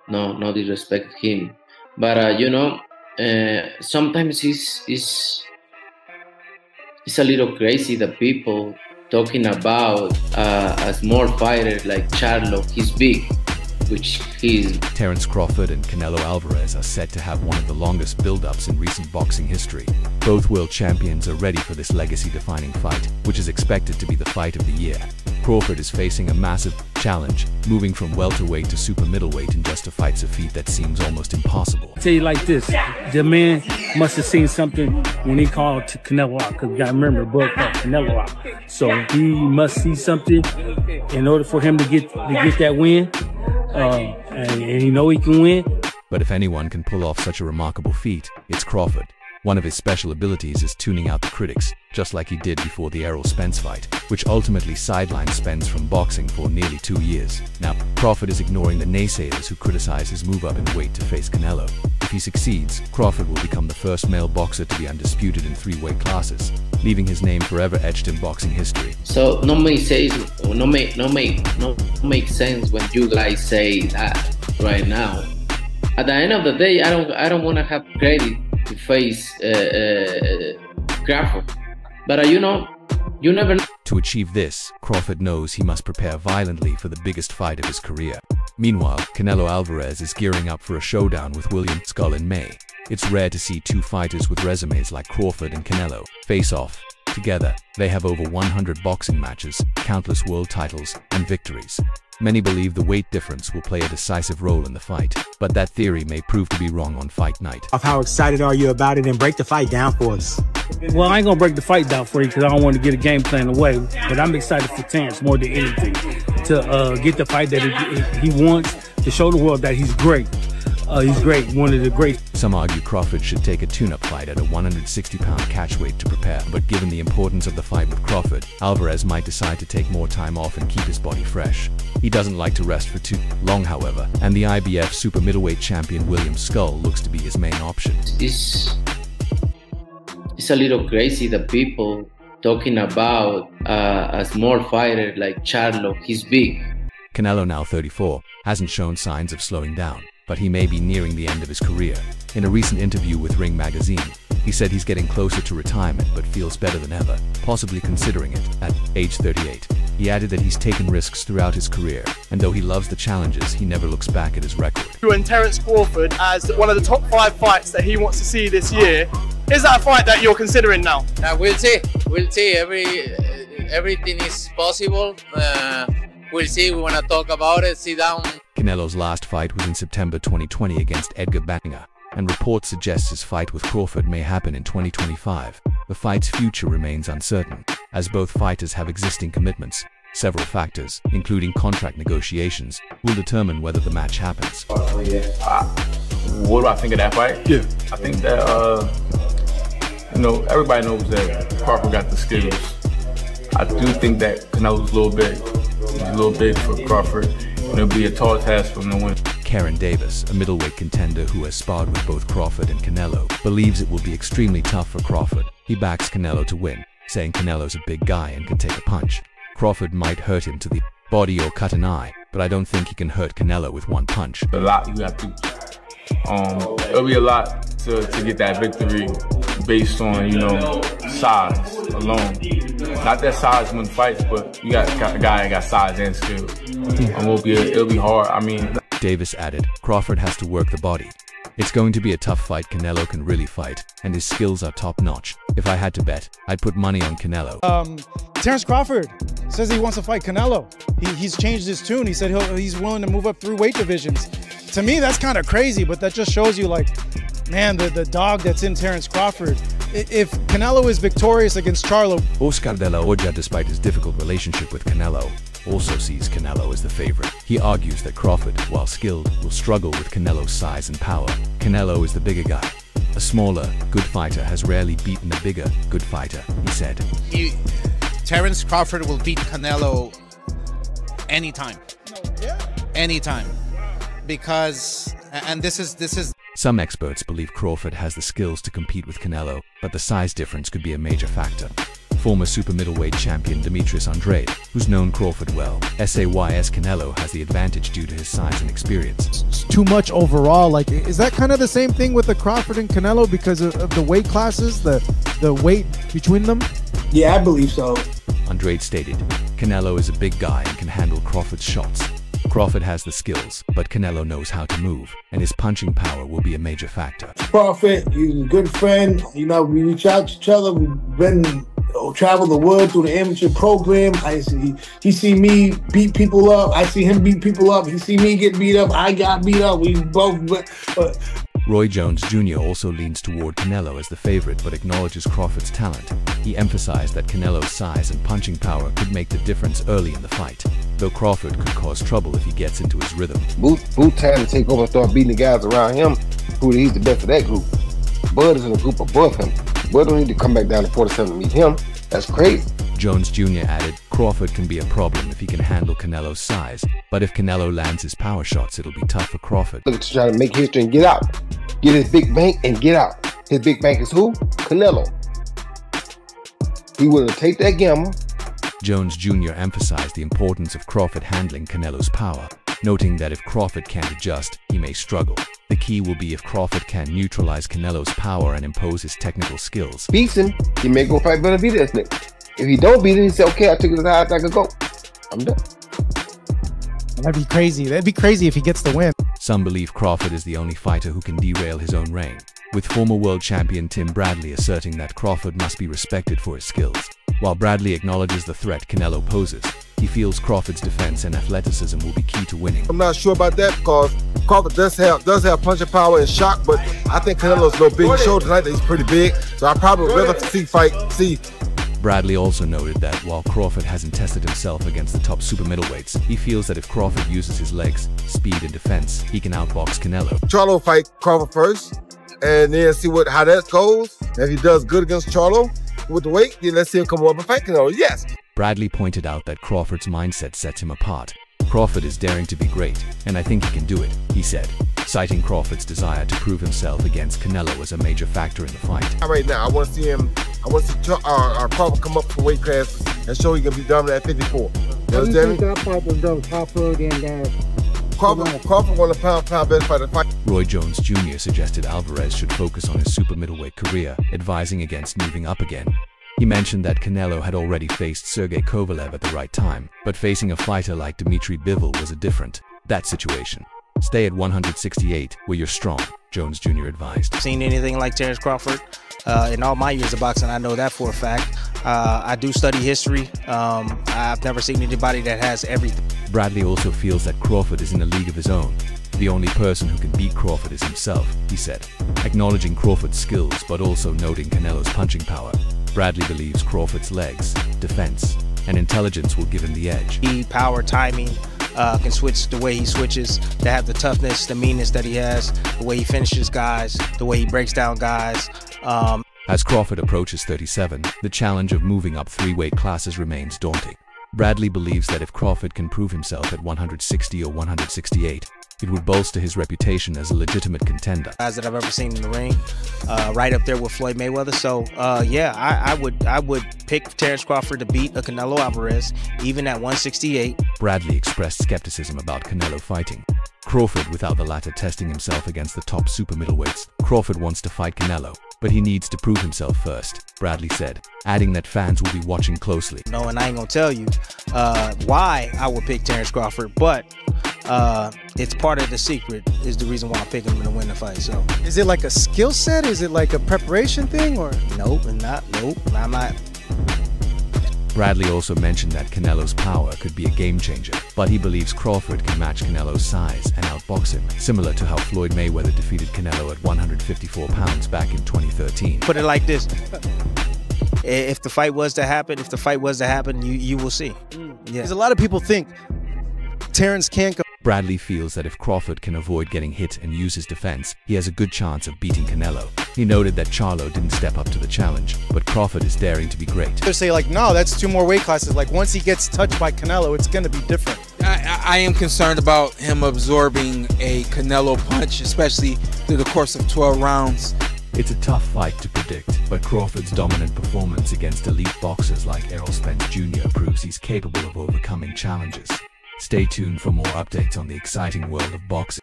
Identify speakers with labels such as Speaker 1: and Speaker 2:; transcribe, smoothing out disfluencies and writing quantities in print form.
Speaker 1: no disrespect him, but sometimes it's a little crazy that people talking about a small fighter like Charlo. He's big, which he's.
Speaker 2: Terence Crawford and Canelo Alvarez are set to have one of the longest build-ups in recent boxing history. Both world champions are ready for this legacy-defining fight, which is expected to be the fight of the year. Crawford is facing a massive challenge, moving from welterweight to super middleweight in just a feat that seems almost impossible.
Speaker 3: I'll tell you like this, the man must have seen something when he called to Canelo out, because you gotta remember, the book called Canelo out. So he must see something in order for him to get that win, and he know he can win.
Speaker 2: But if anyone can pull off such a remarkable feat, it's Crawford. One of his special abilities is tuning out the critics, just like he did before the Errol Spence fight, which ultimately sidelined Spence from boxing for nearly 2 years. Now, Crawford is ignoring the naysayers who criticize his move up in weight to face Canelo. If he succeeds, Crawford will become the first male boxer to be undisputed in 3 weight classes, leaving his name forever etched in boxing history.
Speaker 1: So no make sense when you guys say that right now. At the end of the day, I don't want to have credit to face Crawford, but you never know.
Speaker 2: To achieve this, Crawford knows he must prepare violently for the biggest fight of his career. Meanwhile, Canelo Alvarez is gearing up for a showdown with William Skull in May. It's rare to see 2 fighters with resumes like Crawford and Canelo face off. Together, they have over 100 boxing matches, countless world titles, and victories. Many believe the weight difference will play a decisive role in the fight, but that theory may prove to be wrong on fight night.
Speaker 4: How excited are you about it, and break the fight down for us?
Speaker 3: Well, I ain't gonna break the fight down for you because I don't want to get a game plan away, but I'm excited for Terence more than anything to get the fight that he wants, to show the world that he's great. He's great, one of the greats.
Speaker 2: Some argue Crawford should take a tune-up fight at a 160-pound catch weight to prepare, but given the importance of the fight with Crawford, Alvarez might decide to take more time off and keep his body fresh. He doesn't like to rest for too long, however, and the IBF super middleweight champion William Skull looks to be his main option.
Speaker 1: It's a little crazy that people talking about a small fighter like Charlo. He's big.
Speaker 2: Canelo, now 34, hasn't shown signs of slowing down, but he may be nearing the end of his career. In a recent interview with Ring magazine, he said he's getting closer to retirement but feels better than ever, possibly considering it at age 38. He added that he's taken risks throughout his career, and though he loves the challenges, he never looks back at his record.
Speaker 5: And Terence Crawford as one of the top 5 fights that he wants to see this year. Is that a fight that you're considering now?
Speaker 6: We'll see. We'll see. Everything is possible. We'll see. We want to talk about it. Sit down.
Speaker 2: Canelo's last fight was in September 2020 against Edgar Bantinger, and reports suggest his fight with Crawford may happen in 2025. The fight's future remains uncertain, as both fighters have existing commitments. Several factors, including contract negotiations, will determine whether the match happens.
Speaker 7: What do I think of that fight?
Speaker 3: Yeah.
Speaker 7: I think that, everybody knows that Crawford got the skills. I do think that Canelo's a little big. He's a little big for Crawford, and it'll be a tall task for him to win.
Speaker 2: Karen Davis, a middleweight contender who has sparred with both Crawford and Canelo, believes it will be extremely tough for Crawford. He backs Canelo to win, saying Canelo's a big guy and can take a punch. Crawford might hurt him to the body or cut an eye, but I don't think he can hurt Canelo with one punch.
Speaker 7: A lot you have to, it'll be a lot to get that victory based on, size alone. Not that size wins fights, but you got a guy that got size and skill. It'll be hard.
Speaker 2: Davis added, Crawford has to work the body. It's going to be a tough fight. Canelo can really fight, and his skills are top-notch. If I had to bet, I'd put money on Canelo.
Speaker 8: Terence Crawford says he wants to fight Canelo. He's changed his tune. He said he's willing to move up 3 weight divisions. To me, that's kind of crazy, but that just shows you, man, the dog that's in Terence Crawford. If Canelo is victorious against Charlo.
Speaker 2: Oscar de la Hoya, despite his difficult relationship with Canelo, also sees Canelo as the favorite. He argues that Crawford, while skilled, will struggle with Canelo's size and power. Canelo is the bigger guy. A smaller, good fighter has rarely beaten a bigger, good fighter, he said.
Speaker 9: Terence Crawford will beat Canelo anytime. Anytime. Because, and this is...
Speaker 2: Some experts believe Crawford has the skills to compete with Canelo, but the size difference could be a major factor. Former super middleweight champion Demetrius Andrade, who's known Crawford well, says Canelo has the advantage due to his size and experience.
Speaker 8: too much overall. Like, is that kind of the same thing with the Crawford and Canelo because of the weight classes, the weight between them?
Speaker 10: Yeah, I believe so.
Speaker 2: Andrade stated, Canelo is a big guy and can handle Crawford's shots. Crawford has the skills, but Canelo knows how to move, and his punching power will be a major factor.
Speaker 10: Crawford, he's a good friend. You know, we reach out to each other. We've been travel the world through the amateur program. He see me beat people up. I see him beat people up. He see me get beat up. I got beat up. We both.
Speaker 2: Roy Jones Jr. also leans toward Canelo as the favorite, but acknowledges Crawford's talent. He emphasized that Canelo's size and punching power could make the difference early in the fight, though Crawford could cause trouble if he gets into his rhythm.
Speaker 11: Boot time to take over and start beating the guys around him. He's the best of that group. Bud is in a group above him. Bud don't need to come back down to 47 to meet him. That's crazy.
Speaker 2: Jones Jr. added, Crawford can be a problem if he can handle Canelo's size, but if Canelo lands his power shots, it'll be tough for Crawford.
Speaker 11: Look to try to make history and get out. Get his big bank and get out. His big bank is who? Canelo. He willing to take that gamble.
Speaker 2: Jones Jr. emphasized the importance of Crawford handling Canelo's power, noting that if Crawford can't adjust, he may struggle. The key will be if Crawford can neutralize Canelo's power and impose his technical skills.
Speaker 11: Beats him, he may go fight better beat this nigga. If he don't beat him, he say, okay, I took it as high as I could go. I'm done.
Speaker 8: That'd be crazy. That'd be crazy if he gets the win.
Speaker 2: Some believe Crawford is the only fighter who can derail his own reign, with former world champion Tim Bradley asserting that Crawford must be respected for his skills. While Bradley acknowledges the threat Canelo poses, he feels Crawford's defense and athleticism will be key to winning.
Speaker 12: I'm not sure about that because Crawford does have punching power and shock, but I think Canelo's a little big. He showed tonight that he's pretty big, so I probably would rather see.
Speaker 2: Bradley also noted that while Crawford hasn't tested himself against the top super middleweights, he feels that if Crawford uses his legs, speed, and defense, he can outbox Canelo.
Speaker 12: Charlo fight Crawford first, and then see how that goes. If he does good against Charlo with the weight, then let's see him come up and fight Canelo. Yes.
Speaker 2: Bradley pointed out that Crawford's mindset sets him apart. Crawford is daring to be great, and I think he can do it, he said, citing Crawford's desire to prove himself against Canelo as a major factor in the fight.
Speaker 12: Right now, I want to see him. I want to see Crawford come up from weight class and show he can be dominant at 54. You understand me? Crawford won a pound best fighter fight.
Speaker 2: Roy Jones Jr. suggested Alvarez should focus on his super middleweight career, advising against moving up again. He mentioned that Canelo had already faced Sergey Kovalev at the right time, but facing a fighter like Dmitry Bivol was a different situation. Stay at 168 where you're strong, Jones Jr. advised.
Speaker 13: Seen anything like Terence Crawford in all my years of boxing, I know that for a fact. I do study history. I've never seen anybody that has everything.
Speaker 2: Bradley also feels that Crawford is in a league of his own. The only person who can beat Crawford is himself, he said, acknowledging Crawford's skills but also noting Canelo's punching power. Bradley believes Crawford's legs, defense, and intelligence will give him the edge.
Speaker 13: Power, timing, can switch the way he switches, to have the toughness, the meanness that he has, the way he finishes guys, the way he breaks down guys.
Speaker 2: As Crawford approaches 37, the challenge of moving up 3 weight classes remains daunting. Bradley believes that if Crawford can prove himself at 160 or 168, it would bolster his reputation as a legitimate contender.
Speaker 13: Guys that I've ever seen in the ring, right up there with Floyd Mayweather. So yeah, I would pick Terence Crawford to beat a Canelo Alvarez, even at 168.
Speaker 2: Bradley expressed skepticism about Canelo fighting Crawford without the latter testing himself against the top super middleweights. Crawford wants to fight Canelo, but he needs to prove himself first, Bradley said, adding that fans will be watching closely.
Speaker 13: No, and I ain't gonna tell you why I would pick Terence Crawford, but it's part of the secret, is the reason why I pick him to win the fight. So,
Speaker 8: is it like a skill set? Is it like a preparation thing, or?
Speaker 13: Nope, I'm not.
Speaker 2: Bradley also mentioned that Canelo's power could be a game changer, but he believes Crawford can match Canelo's size and outbox him, similar to how Floyd Mayweather defeated Canelo at 154 pounds back in 2013.
Speaker 13: Put it like this. If the fight was to happen, you will see. Yeah.
Speaker 8: Because a lot of people think Terence can't go.
Speaker 2: Bradley feels that if Crawford can avoid getting hit and use his defense, he has a good chance of beating Canelo. He noted that Charlo didn't step up to the challenge, but Crawford is daring to be great.
Speaker 8: They say like, no, that's 2 more weight classes. Like once he gets touched by Canelo, it's going to be different.
Speaker 14: I am concerned about him absorbing a Canelo punch, especially through the course of 12 rounds.
Speaker 2: It's a tough fight to predict, but Crawford's dominant performance against elite boxers like Errol Spence Jr. proves he's capable of overcoming challenges. Stay tuned for more updates on the exciting world of boxing.